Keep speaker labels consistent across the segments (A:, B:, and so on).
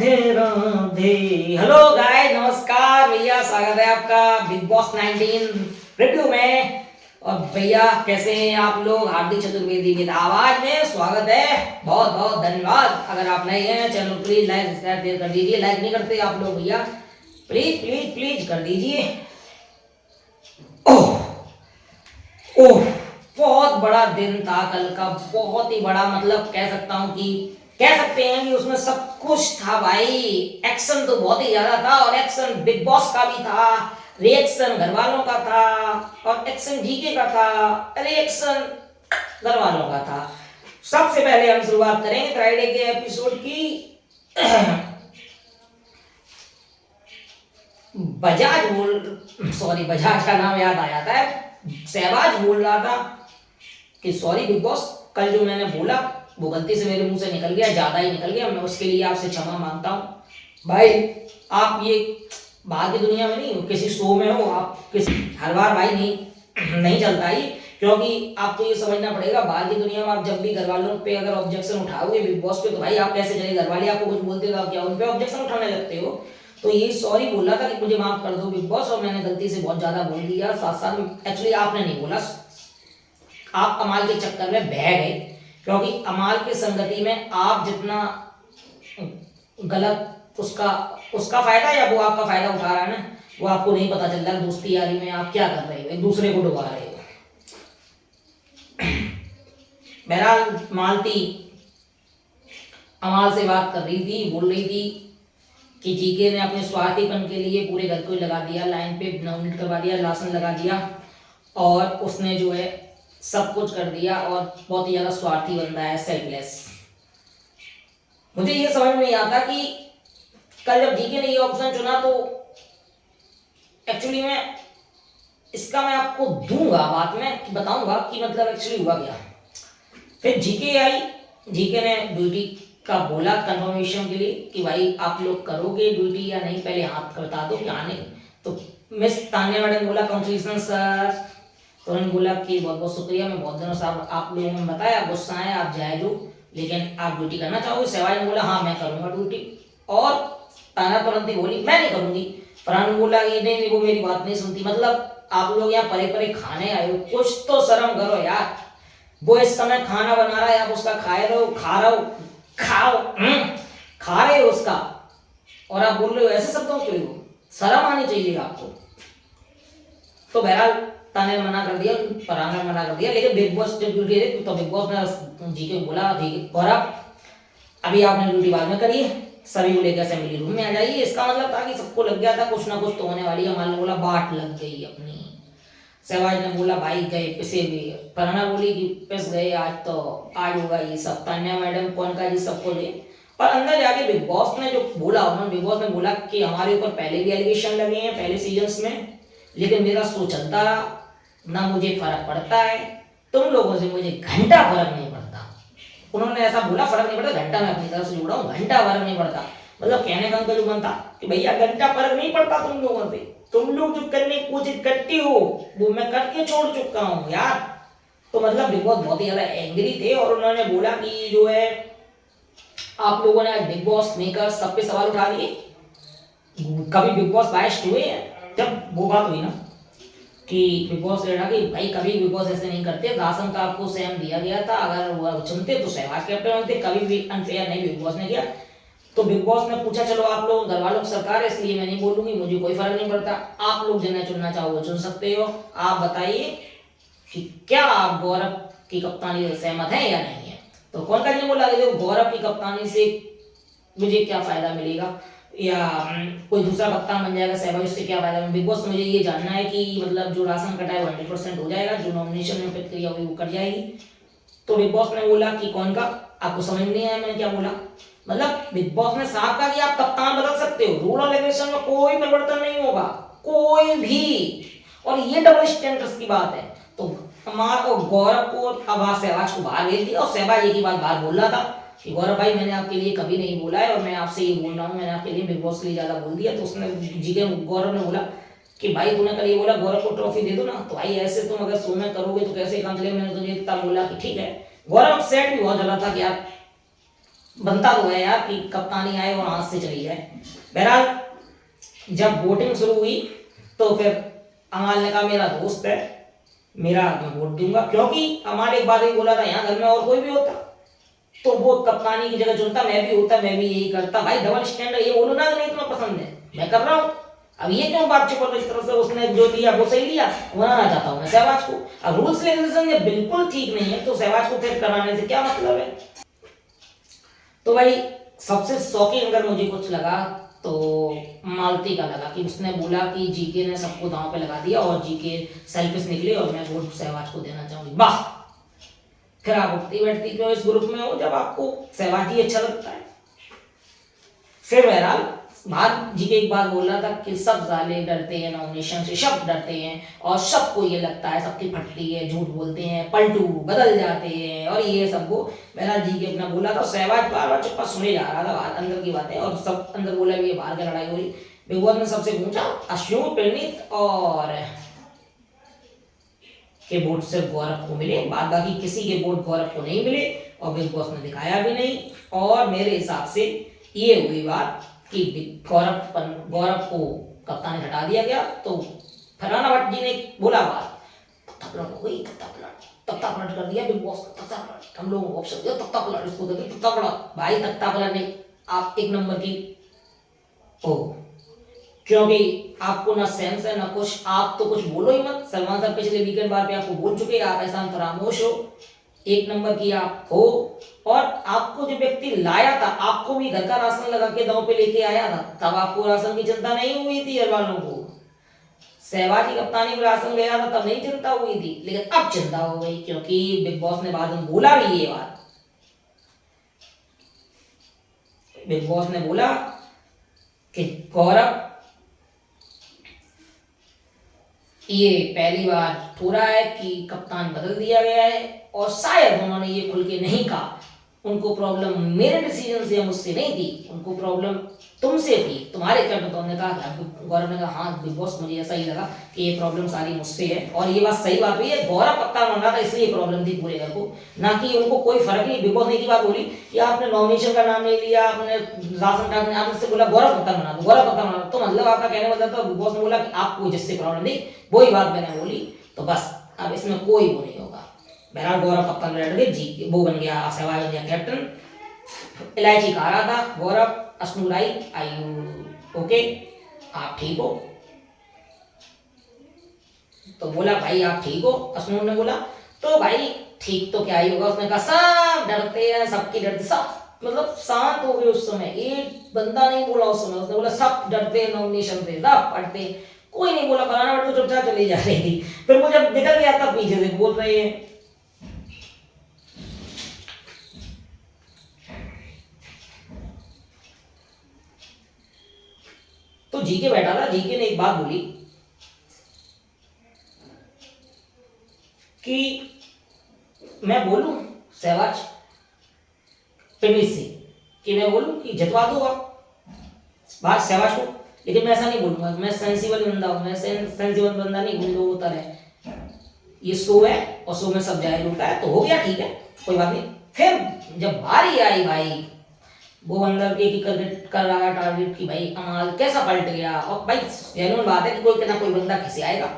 A: Radhe Radhe. Hello guys, नमस्कार भैया, स्वागत है आपका बिग बॉस 19 रिव्यू में। और भैया कैसे हैं आप लोग? हार्दिक चतुर्वेदी की आवाज में स्वागत है, बहुत बहुत धन्यवाद। अगर आप नए हैं चैनल प्लीज लाइक सब्सक्राइब कर दीजिए। लाइक नहीं करते आप लोग भैया, प्लीज प्लीज प्लीज कर दीजिए। ओह ओह, बहुत बड़ा दिन था कल का, बहुत ही बड़ा। मतलब कह सकते हैं कि उसमें सब कुछ था भाई। एक्शन तो बहुत ही ज्यादा था, और एक्शन बिग बॉस का भी था, रिएक्शन घर वालों का था, और एक्शन जीके का था, रिएक्शन घर वालों का था। सबसे पहले हम शुरुआत करेंगे फ्राइडे के एपिसोड की। बजाज का नाम याद आ जाता है। सहबाज बोल रहा था कि सॉरी बिग बॉस, कल जो मैंने बोला वो गलती से मेरे मुंह से निकल गया, ज्यादा ही निकल गया, मैं उसके लिए आपसे क्षमा मांगता हूँ। भाई आप ये बाहर की दुनिया में नहीं हो, किसी शो में हो आप, किसी हर बार भाई नहीं चलता ही। क्योंकि आपको ये समझना पड़ेगा, बाहर की दुनिया में आप जब भी घर वालों पे अगर ऑब्जेक्शन उठाओगे बिग बॉस पे, तो भाई आप कैसे चले? घर वाले आपको कुछ बोलते हो तो आप क्या उन पे ऑब्जेक्शन उठाने लगते हो? तो ये सॉरी बोल रहा था कि मुझे माफ कर दो बिग बॉस, और मैंने गलती से बहुत ज्यादा बोल दिया। साथ साथ एक्चुअली आपने नहीं बोला, आप अमाल के चक्कर में बह गए। क्योंकि अमाल की संगति में आप जितना गलत, उसका फायदा या वो आपका फायदा उठा रहा है ना, वो आपको नहीं पता चल रहा। दोस्ती यारी में आप क्या कर रहे हो? एक दूसरे को डुबा रहे हो। बहरहाल मालती अमाल से बात कर रही थी, बोल रही थी कि जीके ने अपने स्वार्थीपन के लिए पूरे घर को लगा दिया, लाइन पे नॉमिनेट करवा दिया, लासन लगा दिया, और उसने जो है सब कुछ कर दिया, और बहुत ही ज्यादा स्वार्थी बंदा है, सेल्फलेस। मुझे ये समझ में नहीं आता कि कल जब जीके ने ये ऑप्शन चुना, तो एक्चुअली में इसका मैं आपको दूंगा बाद में, बताऊंगा कि मतलब एक्चुअली हुआ क्या। फिर जीके आई, जीके ने ड्यूटी का बोला कंफर्मेशन के लिए कि भाई आप लोग करोगे ड्यूटी या नहीं, पहले हाथ बता दो क्या नहीं। तो मिस तान्या मैडम बोला कांग्रेचुलेशन सर। तो उन्होंने बोला कि बहुत बहुत शुक्रिया, मैं बहुत दिनों से आप लोगों ने बताया, गुस्सा है, आप जायज हो, लेकिन आप ड्यूटी करना चाहोगे? सहवाज ने बोला हाँ मैं करूंगा ड्यूटी, और ताना तुरंत ही बोली मैं नहीं करूंगी। फरहान ने बोला कि नहीं वो मेरी बात नहीं सुनती। मतलब आप लोग यहाँ परे परे खाने आए हो, कुछ तो शर्म करो यार। वो इस समय खाना बना रहा है, आप उसका खा रहे हो उसका, और आप बोल रहे हो ऐसे शब्दों क्यों? शर्म आनी चाहिए आपको। तो बहरहाल ताने ने मना कर दिया, फरहान ने मना कर दिया, लेकिन बिग बॉस जब ड्यूटी थी तो बिग बॉस ने जीके को बोला ठीक है गौरव, अभी आपने ड्यूटी बाद में करी है, सभी को लेकर असेंबली रूम में आ जाइए। इसका मतलब था कि सबको लग गया था कुछ ना कुछ तो होने वाली है। मान लो बोला बाट लग गई अपनी। सहवाज ने बोला भाई गए पिसे भी। फरहाना बोली कि पिस गए आज, तो आज होगा ये सब। तान्या मैडम कौन का जी सबको दे। और अंदर जाके बिग बॉस ने जो बोला, उन्होंने बिग बॉस ने बोला कि हमारे ऊपर पहले भी एलिगेशन लगे हैं पहले सीजन्स में, लेकिन मेरा शो चलता रहा, ना मुझे फर्क पड़ता है, तुम लोगों से मुझे घंटा फर्क नहीं पड़ता। उन्होंने ऐसा बोला, फर्क नहीं पड़ता, घंटा मैं अपनी तरफ से जोड़ा हूँ, घंटा फर्क नहीं पड़ता। मतलब कहने का उनका जो मन था कि भैया घंटा फर्क नहीं पड़ता तुम लोगों से, तुम लोग जो करने की कोशिश करती हो वो मैं करके छोड़ चुका हूँ यार। तो मतलब बिग बॉस बहुत ही ज्यादा एंग्री थे, और उन्होंने बोला कि जो है आप लोगों ने बिग बॉस मेकर सब पे सवाल उठा दिए। कभी बिग बॉस बायस्ड हुए हैं? जब वो बात हुई ना कि बिग बॉस ने कहा कि भाई कभी बिग बॉस ऐसे नहीं करते, राशन का आपको सेम दिया गया था, अगर वो चुनते तो सहवाज कैप्टन होते, कभी भी अनफेयर नहीं बिग बॉस ने किया। तो बिग बॉस ने पूछा चलो आप लोग घर वालों की सरकार है इसलिए मैं नहीं बोलूंगी, मुझे कोई फर्क नहीं पड़ता, आप लोग जिन्हें चुनना चाहो चुन सकते हो। आप बताइए कि क्या आप गौरव की कप्तानी से सहमत है या नहीं है? तो कौन का जी बोला कि देखो गौरव की कप्तानी से मुझे क्या फायदा मिलेगा, या कोई दूसरा कप्तान बन जाएगा सहवाज, उससे क्या फायदा? बिग बॉस मुझे ये जानना है कि मतलब जो राशन कटा है वो 100% हो जाएगा, जो नॉमिनेशन में प्रक्रिया हुई वो कट जाएगी। तो बिग बॉस ने बोला कि कौन का, आपको समझ नहीं आया मैंने क्या बोला? मतलब बिग बॉस ने साफ कहा कि आप कप्तान बदल सकते हो, रूल और रेगुलेशन में कोई परिवर्तन नहीं होगा, कोई भी। और ये डबल स्टैंडर्ड्स की बात है। तो हमारा और गौरव को अब सहवाज को बाहर भेज दिया, और सहवाज एक ही बात बाहर बोल रहा था कि गौरव भाई मैंने आपके लिए कभी नहीं बोला है, और मैं आपसे ये बोल रहा हूँ, मैंने आपके लिए बिग बॉस के लिए ज्यादा बोल दिया। तो उसने जीके गौरव ने बोला कि भाई तूने कल ये बोला गौरव को ट्रॉफी दे दो ना, तो भाई ऐसे तुम अगर शो में करोगे तो कैसे काम चलेगा? मैंने तुझे इतना बोला कि ठीक है। गौरव सेट भी बहुत जला था कि यार बनता तो है यार कि कप्तानी आए और हाथ से चली जाए। बहरहाल जब वोटिंग शुरू हुई तो फिर अमाल ने कहा मेरा दोस्त है, मेरा मैं वोट दूंगा, क्योंकि अमाल एक बात ही बोला था, यहाँ घर में और कोई भी होता तो वो कप्तानी की जगह चुनता, मैं भी होता मैं भी यही करता। भाई डबल स्टैंडर्ड, ये बोलो ना कि नहीं तुम्हें पसंद है, मैं कर रहा हूँ। अब ये क्यों बात चुप इस तरह से, उसने जो दिया वो सही लिया, बनाना चाहता हूँ मैं सहवाज को। अब रूल्स रेगुलेशन जब बिल्कुल ठीक नहीं है तो सहवाज को फिर कराने से क्या मतलब है। तो भाई सबसे शॉकिंग अगर मुझे कुछ लगा तो मालती का लगा कि उसने बोला कि जीके ने सबको दांव पे लगा दिया और जीके सेल्फिश निकले और मैं वोट सहवाज को देना चाहूंगी। वाह, फिर आप उठती बैठती क्यों इस ग्रुप में हो जब आपको सहवाज ही अच्छा लगता है। फिर बहरहाल भाग जी के एक बात बोल रहा था कि सब साले डरते हैं नॉमिनेशन से, सब डरते हैं और सबको ये लगता है सबकी फटती है, झूठ बोलते हैं, पलटू बदल जाते हैं और ये सबको। बहरहाल जी के अपना बोला था, सहवाज बार बार चुप्पा सुने जा रहा था बाहर अंदर की बातें, और सब अंदर बोला भी ये बाहर की लड़ाई हो रही। बिग बॉस ने सबसे पूछा अश्विन, प्रणीत और के वोट सिर्फ गौरव को मिले, बाद बाकी किसी के वोट गौरव को नहीं मिले और बिग बॉस ने दिखाया भी नहीं। और मेरे हिसाब से ये हुई बात कि गौरव को कप्तान हटा दिया गया। तो फरहाना भट्ट जी ने बोला बात, तख्ता पलट हो गई, तख्ता पलट कर दिया बिग बॉस, तख्ता पलट, हम लोगों को ऑप्शन दिया तख्ता पलट, इसको देते तख्ता पलट। भाई तख्ता पलट नहीं, आप एक नंबर की ओ, क्योंकि आपको ना सेंस है ना कुछ, आप तो कुछ बोलो ही मत। सलमान साहब पिछले वीकेंड बार पे आपको बोल चुके हैं, आप ऐसा फरामोश हो, एक नंबर की आप हो। और आपको जो व्यक्ति लाया था, आपको भी घर का राशन लगा के दांव पे लेके आया था, तब आपको राशन की चिंता नहीं हुई थी। हर वालों को सहवाज की कप्तानी में राशन गया था तब नहीं चिंता हुई थी, लेकिन अब चिंता हो गई क्योंकि बिग बॉस ने बाद में बोला भी ये बात। बिग बॉस ने बोला कि गौरव ये पहली बार हो रहा है कि कप्तान बदल दिया गया है और शायद उन्होंने ये खुल के नहीं कहा। उनको प्रॉब्लम मेरे डिसीजन से मुझसे नहीं थी, उनको प्रॉब्लम तुमसे थी, तुम्हारे कैप्टन। तो हमने कहा, गौरव ने कहा हाँ बिग बॉस मुझे ऐसा ही लगा कि ये प्रॉब्लम सारी मुझसे है। और ये बात सही बात हुई है, गौरव कप्तान बन रहा था इसलिए प्रॉब्लम थी पूरे घर को, ना कि उनको कोई फर्क नहीं। बिग बॉस ने एक ही बात बोली कि आपने नॉमिनेशन का नाम नहीं लिया, आपने राशन कार्ड में आपने बोला गौरव कप्तान बना दो, गौरव कप्तान बना दो। तो मतलब आपका कहने मतलब था बिग बॉस ने बोला कि आपको जिससे प्रॉब्लम थी वही बात मैंने बोली, तो बस अब इसमें कोई वो नहीं होगा। बहरहाल गौरव कप्तान रेड गए जी, वो बन गया सहवाग, बन गया कैप्टन। इलायची खा रहा था गौरव, अश्नुलाई आई ओके, आप ठीक हो? तो बोला भाई आप ठीक हो, अश्नूर ने बोला। तो भाई ठीक तो क्या ही होगा, उसने कहा सब डरते हैं, सबकी डरते, सब मतलब शांत हो गए उस समय, एक बंदा नहीं बोला उस समय। उसने बोला सब डरते हैं नॉमिनेशन से, सब पढ़ते, कोई नहीं बोला। फलाना बट तो चुपचाप चली जा रही थी। फिर वो जब निकल गया तब पीछे से बोल रहे हैं। तो जीके बैठा था, जीके ने एक बात बोली कि मैं बोलूं सहवाज प्रेमिस से कि मैं बोलूं कि जितवा दो आप बात सहवाज को, लेकिन मैं ऐसा नहीं बोलूंगा, मैं सेंसिबल बंदा हूं, मैं सेंसिबल बंदा नहीं, गुंडो होता है। ये शो है और शो में सब जायज होता है, तो हो गया ठीक है, कोई बात नहीं। फिर जब बारी आई भाई, वो अंदर एक एक कर रहा है टारगेट की भाई अमाल कैसा पलट गया। और भाई जेन्युइन बात है कि कोई ना कोई बंदा कैसे आएगा,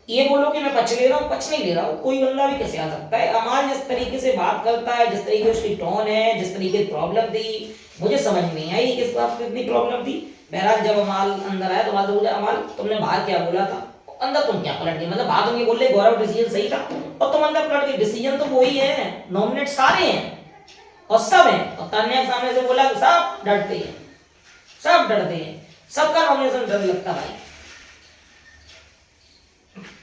A: ये बोलो कि मैं पच ले रहा हूँ, पच नहीं ले रहा हूँ, कोई बंदा भी कैसे आ सकता है। अमाल जिस तरीके से बात करता है, जिस तरीके उसकी टोन है, जिस तरीके की प्रॉब्लम थी, मुझे समझ नहीं आई किस बात की इतनी प्रॉब्लम थी। बहरहाल जब अमाल अंदर आया तो अमाल बोला अमाल तुमने बाहर क्या बोला था, अंदर तुम क्या पलट गए, मतलब बात तुम ये बोल रहे गौरव डिसीजन सही था और तुम अंदर पलट गए। डिसीजन तो वही है, नॉमिनेट सारे हैं और सब है। और तान्या के सामने से बोला कि सब डरते हैं, सब डरते हैं, सबका नॉमिनेशन डर लगता भाई।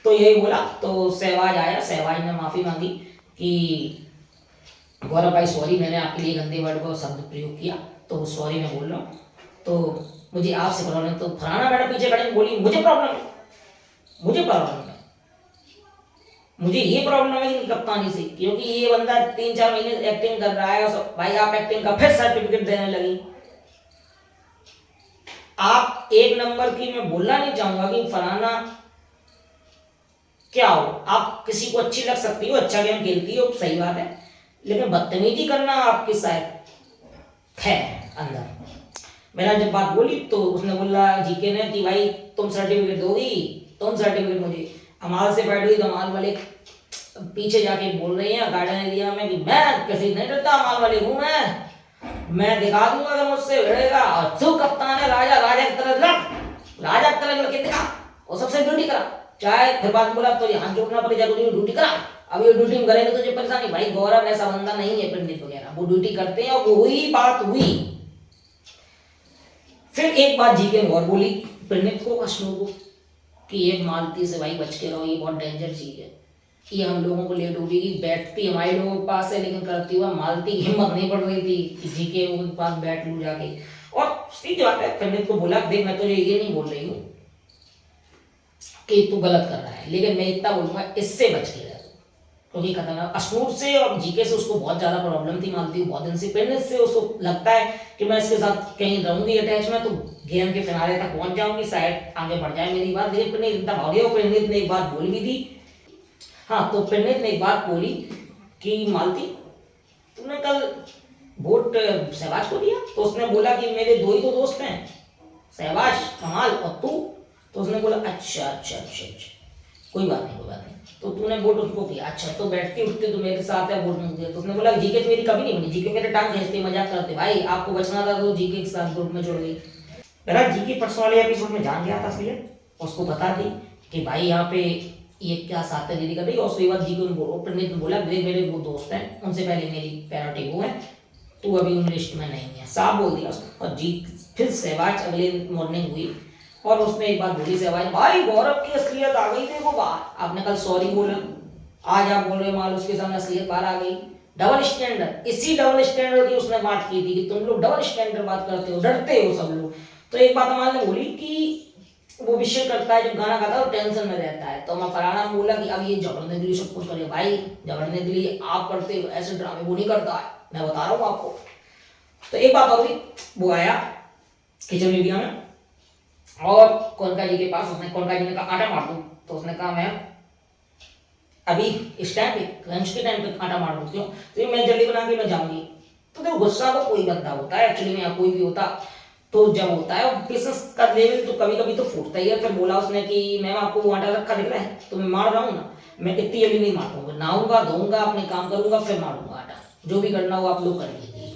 A: तो यही बोला तो सहवाज आया, सहवाज ने माफी मांगी कि गौरव भाई सॉरी, मैंने आपके लिए गंदे वर्ड को शब्द प्रयोग किया, तो सॉरी मैं बोल रहा हूँ, तो मुझे आपसे प्रॉब्लम। तो फलाना मैडम पीछे खड़े बोली मुझे प्रॉब्लम है, मुझे प्रॉब्लम है, मुझे ये प्रॉब्लम है इनकी कप्तानी से, क्योंकि ये बंदा 3-4 महीने एक्टिंग कर रहा है। भाई आप एक्टिंग का फिर सर्टिफिकेट देने लगी। आप एक नंबर की, मैं बोलना नहीं चाहूंगा कि फलाना क्या हो, आप किसी को अच्छी लग सकती हो, अच्छा गेम खेलती हो, सही बात है, लेकिन बदतमीजी करना आपकी शायद है अंदर। मैंने जब बात बोली तो उसने बोला जीके ने कि भाई तुम सर्टिफिकेट दोगी, तुम सर्टिफिकेट मुझे। अमाल से बैठ हुई तो अमाल वाले पीछे जाके बोल रही हैं गार्डन एरिया में कि मैं किसी नहीं डरता, अमाल वाले हूँ मैं दिखा दूंगा अगर मुझसे भिड़ेगा। और तू कप्तान है, राजा राजा की तरह लड़, राजा की तरह लड़के दिखा और सबसे ड्यूटी करा। चाहे फिर बात बोला तो यहाँ जोड़ना पड़े, जाकर ड्यूटी करा। अब ये ड्यूटी में करेंगे तो जो परेशानी, भाई गौरव ऐसा बंदा नहीं है पंडित वगैरह, वो ड्यूटी करते हैं। और वो हुई बात हुई। फिर एक बात जीके ने और बोली पंडित को, अश्नु को, कि ये मालती से भाई बच के रहो, ये बहुत डेंजर चीज है, ये हम लोगों को ले डूबेगी। बैठती हमारे लोगों के पास है लेकिन करती हुआ मालती की हिम्मत नहीं पड़ रही थी कि जीके उनके पास बैठ लूं जाके। और सीधी बात है, पंडित को बोला देख मैं तुझे ये नहीं बोल रही हूँ कि तू गलत कर रहा है, लेकिन मैं इतना बोलूंगा इससे बच के रह, क्योंकि खतरनाक अश्नूर से और जीके से उसको बहुत ज्यादा प्रॉब्लम थी। मालती बहुत दिन से पेरेंट्स से उसको लगता है कि मैं इसके साथ कहीं रहूंगी अटैच में तो गेम के किनारे तक पहुंच जाऊंगी, शायद आगे बढ़ जाए मेरी बात। लेकिन पंडित इतना भाग गया। पंडित ने एक बात बोली भी थी, हाँ, तो पंडित ने एक बात बोली कि मालती तुमने कल वोट सहवाज को दिया? तो उसने बोला कि मेरे दो ही तो दोस्त हैं, सहवाज, कमाल और तू। तो उसने बोला अच्छा अच्छा अच्छा अच्छा, कोई बात नहीं कोई बात नहीं, तो तूने वोट उसको किया, अच्छा तो बैठते उठते तो मेरे साथ है वोट नहीं दिया। तो उसने बोला जीके मेरी कभी नहीं बनी, जीके मेरे टांग खींचते मजाक करते, भाई आपको बचना था तो जीके के साथ ग्रुप में जुड़ गई। मेरा जीके परसों वाले एपिसोड में जान गया था असलियत, उसको बता दी कि भाई यहाँ पे ये क्या साथ है दीदी का। और उसके बाद जीके पंडित ने बोला मेरे वो दोस्त हैं, उनसे पहले मेरी पैरोटी वो है, तू अभी उन लिस्ट में नहीं है, साफ बोल दिया उसने। और जी फिर सहवाज अगले मॉर्निंग हुई और उसने एक बात बोली, सहवाज भाई गौरव की असलियत आ गई देखो बाहर, आपने कल सॉरी बोला, आज आप बोल रहे माल उसके सामने असलियत बाहर आ गई। डबल स्टैंडर्ड, इसी डबल स्टैंडर्ड की उसने बात की थी कि तुम लोग डबल स्टैंडर्ड बात करते हो, डरते हो सब लोग। तो एक बात अमाल ने बोली कि वो विषय करता है जब गाना गाता है वो टेंशन में रहता है। तो मैं फराना ने बोला कि अब ये झगड़ने के लिए सब कुछ करे, भाई झगड़ने के लिए आप करते हो ऐसे ड्रामे, वो नहीं करता है, मैं बता रहा हूँ आपको। तो एक बात और हुई, वो आया किचन मीडिया में और कोनका जी के पास, उसने कोनका जी ने कहा आटा मार दूं, तो उसने कहा मैं अभी इस टाइम पे लंच के टाइम पे आटा मार दूं, क्यों? तो मैं जल्दी बना के मैं जाऊंगी। तो देखो गुस्सा तो कोई बंदा होता है एक्चुअली में, या कोई भी होता तो जब होता है बिजनेस का लेवल तो कभी कभी तो फूटता ही है। फिर बोला उसने कि मैम आपको वो आटा रखा दिख रहा है तो मैं मार रहा हूँ ना, मैं इतनी जल्दी नहीं मारूंगा, नहाऊंगा धोऊंगा अपने काम करूंगा फिर मारूंगा आटा, जो भी करना हो आप लोग कर लीजिए।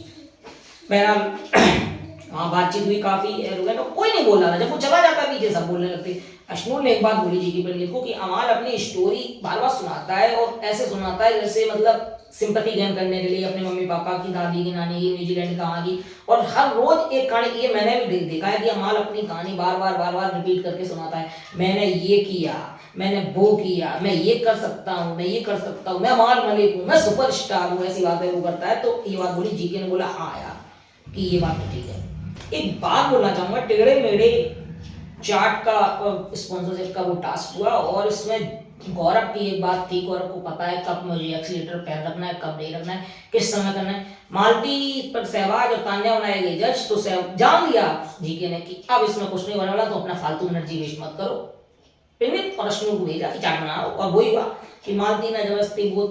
A: बहरहाल हाँ बातचीत हुई काफी, तो कोई नहीं बोल रहा था। जब वो चला जाता पीछे सब बोलने लगते। अश्नूर ने एक बात बोली जी की पंडित को कि अमाल अपनी स्टोरी बार बार सुनाता है और ऐसे सुनाता है जैसे मतलब सिंपैथी गेन करने के लिए, अपने मम्मी पापा की, दादी की, नानी की, न्यूजीलैंड कहाँ की, और हर रोज एक कहानी। ये मैंने भी देखा है कि अमाल अपनी कहानी बार बार रिपीट करके सुनाता है, मैंने ये किया, मैंने वो किया, मैं ये कर सकता हूँ, मैं ये कर सकता हूँ, मैं अमाल मलिक हूँ, मैं सुपरस्टार हूँ, ऐसी बातें वो करता है। तो ये बात बोली जीके ने बोला हाँ यार कि ये बात तो ठीक है। एक बात बोलना चाहूंगा, टेढ़े मेढ़े चार्ट का स्पॉन्सरशिप का वो टास्क हुआ और इसमें गौरव की एक बात थी, गौरव को पता है कब मुझे एक्सीलेटर पैर रखना है, कब नहीं रखना है, किस समय करना है। मालती पर सहवाज और तान्या बनाए गए जज, तो जान लिया जीके ने कि अब इसमें कुछ नहीं होने वाला, तो अपना फालतू एनर्जी वेस्ट मत करो। पंडित और अश्विन को भेजा कि चार्ट बनाओ, और वही हुआ कि मालती ने जबरदस्ती वो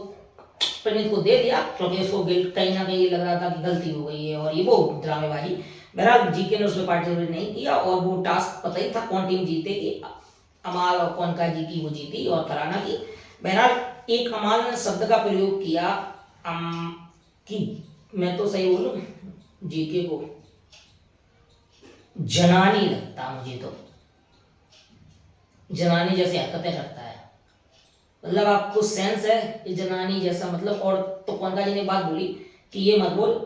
A: पंडित को दे दिया, क्योंकि उसको गिल्ट कहीं ना कहीं लग रहा था कि गलती हो गई है और ये वो ड्रामेबाजी। बहरहाल जीके ने उसमें पार्टिसिपेट नहीं किया और वो टास्क पता ही था कौन टीम जीतेगी, अमाल और कौनका जी की वो जीती और फराना की। बहरहाल एक अमाल ने शब्द का प्रयोग किया कि मैं तो सही बोलूं जीके को जनानी लगता, मुझे तो जनानी जैसी हरकतें करता है, मतलब आपको सेंस है कि जनानी जैसा मतलब। और तो कौनका जी ने बात बोली कि ये मत बोल,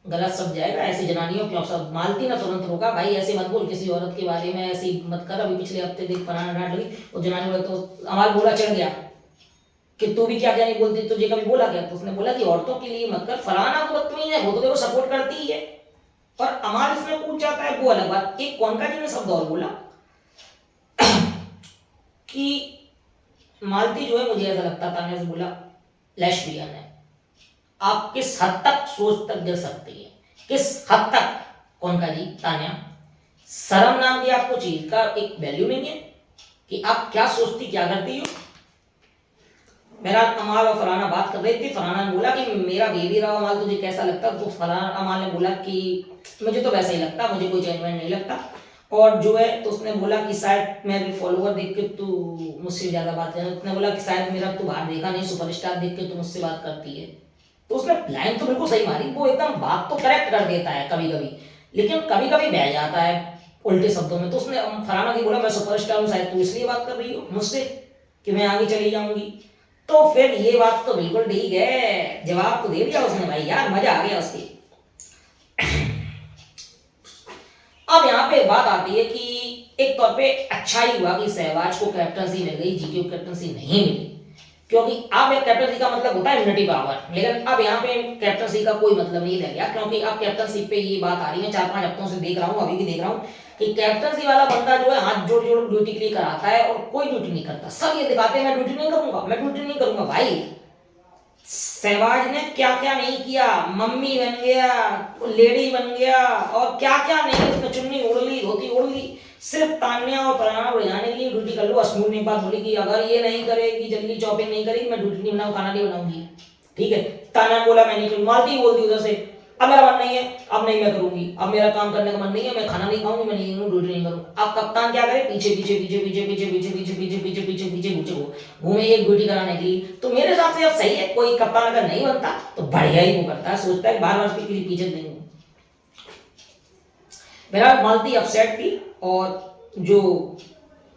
A: गलत सब जाएगा, ऐसी जनानियों क्यों सब। मालती ना तुरंत रोका, भाई ऐसे मत बोल किसी औरत के बारे में, ऐसी मत कर। अभी पिछले हफ्ते देख फलाना डांट लगी वो जनानी बोला, तो अमाल बोला चढ़ गया कि तू भी क्या क्या नहीं बोलती, तुझे कभी बोला गया? तो उसने बोला कि औरतों के लिए मत कर, फलाना तो बदतमीज है, वो तो देखो सपोर्ट करती ही है। और अमाल इसमें पूछ जाता है, वो अलग बात। एक कौनका जी ने शब्द और बोला कि मालती जो है मुझे ऐसा लगता था, मैं बोला लेस्बियन है। आप किस हद तक सोच तक दे सकती है, किस हद तक? कौनका जी, तान्या, शर्म नाम की आपको चीज का एक वैल्यू नहीं है कि आप क्या सोचती क्या करती हो? बहरहाल अमाल और फरहाना बात कर रही थी। फरहाना ने बोला कि मेरा बेबी रहा अमाल तुझे कैसा लगता, तो फरहाना अमाल ने बोला कि मुझे तो वैसा ही लगता, मुझे कोई चेंजमेंट नहीं लगता। और जो है तो उसने बोला कि शायद मैं भी फॉलोवर देख के तू मुझसे ज़्यादा बात करे, उसने बोला कि शायद मेरा तू बाहर देखा नहीं, सुपरस्टार देख के तू मुझसे बात करती है। तो उसने लाइन तो बिल्कुल सही मारी, वो एकदम बात तो करेक्ट कर देता है कभी कभी, लेकिन कभी कभी बह जाता है उल्टे शब्दों में। तो उसने फरहाना की बोला मैं सुपरस्टार हूँ, शायद तू इसलिए बात कर रही हो मुझसे कि मैं आगे चली जाऊंगी। तो फिर ये बात तो बिल्कुल ठीक है, जवाब तो दे दिया उसने भाई, यार मजा आ गया उसकी। अब यहाँ पे बात आती है कि एक तौर पे अच्छा ही हुआ कि सहवाज को कैप्टनसी मिल गई, जीके को कैप्टनसी नहीं मिली, क्योंकि अब एक कैप्टनसी का मतलब होता है यूनिटी पावर, लेकिन अब यहाँ पे कैप्टनसी का कोई मतलब नहीं रह गया, क्योंकि अब कैप्टनसी पे ये बात आ रही है, 4-5 हफ्तों से देख रहा हूँ, अभी भी देख रहा हूँ कि कैप्टनसी वाला बंदा जो है हाथ जोड़ जोड़ ड्यूटी के लिए कराता है और कोई ड्यूटी नहीं करता। सब ये दिखाते हैं मैं ड्यूटी नहीं करूंगा, मैं ड्यूटी नहीं करूंगा। भाई सहवाज ने क्या क्या नहीं किया, मम्मी बन गया, लेडी बन गया, और क्या क्या नहीं, उसने चुन्नी ओढ़ ली, धोती ओढ़ ली, सिर्फ तान्या और प्राणा बढ़ाने के लिए ड्यूटी कर लो। अश्नूर ने एक बात बोली कि अगर ये नहीं करेगी, जल्दी चॉपिंग नहीं करेगी, मैं ड्यूटी नहीं बनाऊँ, खाना नहीं बनाऊंगी। ठीक है, तान्या बोला मैं नहीं करूँ, मालती बोलती उधर से अब मेरा मन नहीं है, अब नहीं मैं करूंगी, अब मेरा काम करने का मन नहीं है, मैं खाना नहीं खाऊंगी, मैं नहीं करूँ, ड्यूटी नहीं करूँ। अब कप्तान क्या करे, पीछे पीछे पीछे पीछे पीछे पीछे पीछे पीछे पीछे पीछे पीछे पीछे घूमे एक ड्यूटी कराने के लिए। तो मेरे हिसाब से अब सही है, कोई कप्तान अगर नहीं बनता तो बढ़िया ही वो करता है, सोचता है बार बार किसी पीछे नहीं हूँ। बहरहाल मालती अपसेट थी, और जो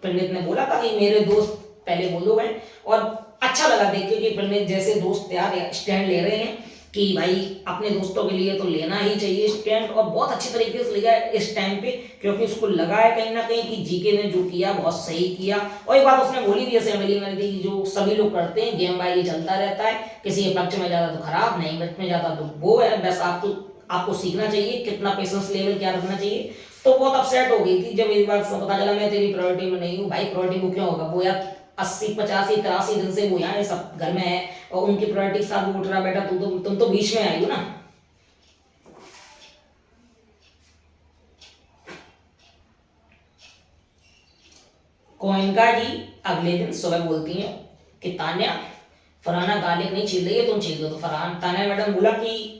A: पंडित ने बोला था कि मेरे दोस्त पहले बोलो गए, और अच्छा लगा देख के कि पंडित जैसे दोस्त यार स्टैंड ले रहे हैं कि भाई अपने दोस्तों के लिए तो लेना ही चाहिए स्टैंड, और बहुत अच्छी तरीके से लिया इस टाइम पे, क्योंकि उसको लगा है कहीं ना कहीं कि जीके ने जो किया बहुत सही किया। और एक बात उसने बोली भी असेंबली में थी कि जो सभी लोग करते हैं गेम बाई चलता रहता है, किसी के पक्ष में जाता तो खराब, नहीं पक्ष में जाता तो वो है, बस आपको सीखना चाहिए कितना पेशेंस लेवल क्या रखना चाहिए। तो बहुत अपसेट हो गई थी जब इस बात से पता चला मैं तेरी प्रायोरिटी में नहीं हूँ। भाई प्रायोरिटी वो क्यों होगा, वो यार 80 85 83 दिन से वो यहाँ सब घर में है, और उनकी प्रायोरिटी के साथ वो उठ रहा बेटा, तुम तो बीच में आई हो ना। कोइनका जी अगले दिन सुबह बोलती हैं कि तान्या फरहाना गालिब नहीं छील रही है, तुम छील दो। तो फरहान तान्या मैडम बोला कि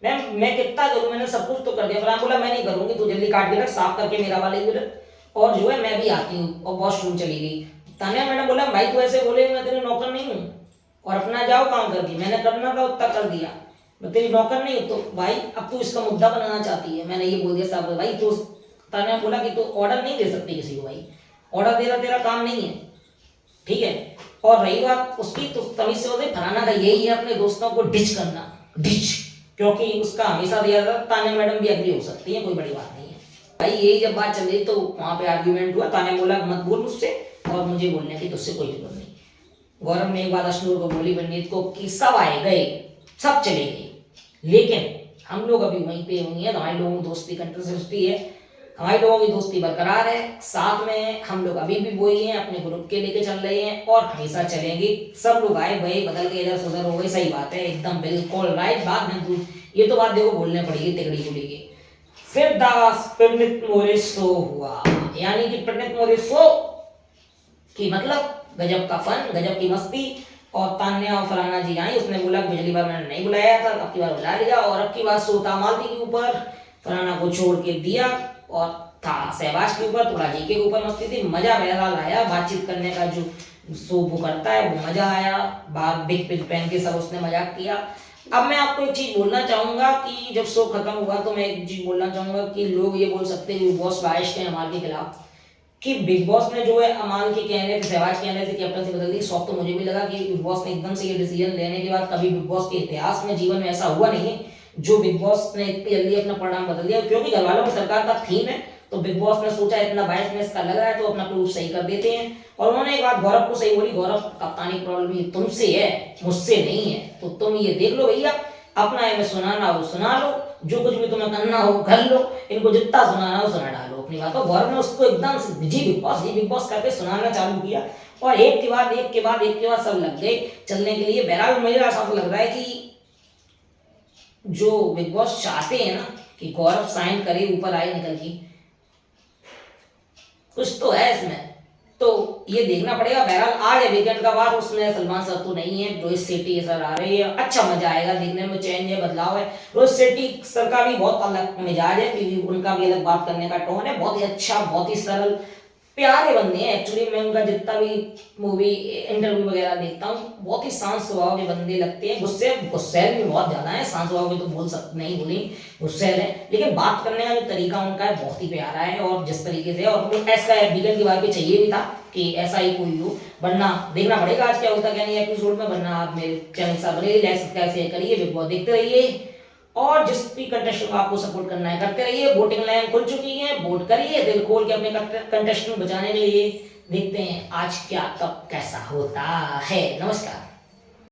A: मैम मैं कितना करूँ, मैंने सब कुछ तो कर दिया। फरहान बोला मैं नहीं करूंगी, तू जल्दी काट के रख, साफ करके मेरा वाला ही रख, और जो है मैं भी आती हूँ, और वॉशरूम चली गई। तान्या मैडम बोला भाई तू ऐसे बोले, मैं तेरे नौकर नहीं हूँ, और अपना जाओ काम करके, मैंने करना था उतना कर दिया, मैं तेरी नौकर नहीं हूँ। तो भाई अब तू इसका मुद्दा बनाना चाहती है, मैंने ये बोल दिया साहब भाई। तो तान्या बोला कि तू ऑर्डर नहीं दे सकती किसी को, भाई ऑर्डर देना तेरा काम नहीं है, ठीक है। और रही बात उसकी, तो तमीज से होते फरहाना का यही है अपने दोस्तों को डिच करना, डिच, क्योंकि उसका हमेशा दिया था। तान्या मैडम भी अग्री हो सकती है, कोई बड़ी बात नहीं है। भाई यही जब बात चल रही तो वहां पे आर्ग्यूमेंट हुआ, तान्या बोला मत बोल मुझसे, और मुझे बोलने की तुझसे कोई जरूरत नहीं। गौरव ने एक बात अश्नूर को बोली, पंडित को, कि सब आए गए, सब चले गए, लेकिन हम लोग अभी वहीं पे हुई हैं, हमारे लोगों की दोस्ती कंटिन्यूटी है, हमारे लोगों की दोस्ती बरकरार है, साथ में हम लोग अभी भी वही हैं, अपने ग्रुप के लेके चल रहे हैं और हमेशा चलेंगे। सब लोग आए गए, बदल के इधर से उधर हो गए, सही बात है, एकदम बिल्कुल राइट बात है। ये तो बात देखो बोलने पड़ेगी तिगड़ी को लेके। फिर दास पंडित मोरे सो हुआ, यानी कि पंडित मोरे सो कि मतलब गजब का फन, गजब की मस्ती। और तान्या और फरहाना जी आई, उसने बोला कि पिछली बार मैंने नहीं बुलाया था, अब की बार बुला लिया, और अब की बार सोता मालती के ऊपर, फरहाना को छोड़ के दिया, और था सहवाज के ऊपर, थोड़ा जीके के ऊपर मस्ती थी, मजा बहरहाल आया, बातचीत करने का जो सो वो करता है वो मजा आया, बात बिग पिग पहन के सब उसने मजाक किया। अब मैं आपको एक चीज बोलना चाहूंगा कि जब शो खत्म हुआ तो मैं एक चीज बोलना चाहूंगा कि लोग ये बोल सकते हैं बॉस बाइश है हमारे के खिलाफ, कि बिग बॉस ने जो है अमान के कहने से, सहवाज के कहने से कैप्टनसी बदल दी। शौक तो मुझे भी लगा कि बिग बॉस ने एकदम से ये डिसीजन लेने के बाद कभी बिग बॉस के इतिहास में जीवन में ऐसा हुआ नहीं है जो बिग बॉस ने इतनी जल्दी अपना परिणाम बदल दिया, क्योंकि घर वालों की सरकार का थीम है, तो बिग बॉस ने सोचा इतना बायसनेस का लग रहा है तो अपना प्रूफ सही कर देते हैं। और उन्होंने एक बात गौरव को सही बोली, गौरव कप्तानी प्रॉब्लम ये तुमसे है, मुझसे नहीं है, तो तुम ये देख लो भैया, अपना इन्हें सुनाना हो सुना लो, जो कुछ भी तुम्हें करना हो कर लो, इनको जितना सुनाना हो सुना डालो अपनी बात। तो गौरव ने उसको एकदम से जी बिग बॉस करके सुनाना चालू किया, और एक के बाद एक के बाद एक के बाद सब लग गए चलने के लिए। बहरहाल मुझे ऐसा लग रहा है कि जो बिग बॉस चाहते हैं ना कि गौरव साइन करे ऊपर आए निकल के, कुछ तो है इसमें, तो ये देखना पड़ेगा। बहरहाल आज है वीकेंड का बार, उसमें सलमान सर तो नहीं है, रोहित शेट्टी सर आ रही है, अच्छा मजा आएगा देखने में, चेंज है, बदलाव है। रोहित शेट्टी सर का भी बहुत अलग मिजाज है, क्योंकि उनका भी अलग बात करने का टोन है, बहुत ही अच्छा, बहुत ही सरल, प्यारे बंदे हैं। एक्चुअली मैं उनका जितना भी मूवी इंटरव्यू वगैरह देखता हूँ, बहुत ही शांत स्वभाव के बंदे लगते हैं। गुस्सैल भी बहुत ज्यादा है, शांत स्वभाव के तो बोल सकते नहीं, बोली गुस्सैल है, लेकिन बात करने का जो तरीका उनका है बहुत ही प्यारा है। और जिस तरीके से, और वो ऐसा वीकेंड की बार पे चाहिए भी था कि ऐसा ही कोई हो, वरना देखना पड़ेगा आज क्या होता क्या नहीं एपिसोड में। वरना आप मेरे चैनल से बने लाइक सब्सक्राइब शेयर करिए, बिग बॉस देखते रहिए, और जिस भी कंटेस्टेंट को आपको सपोर्ट करना है करते रहिए। वोटिंग लाइन खुल चुकी है, वोट करिए दिल खोल के अपने कंटेस्टेंट बचाने के लिए। देखते हैं आज क्या कब कैसा होता है। नमस्कार।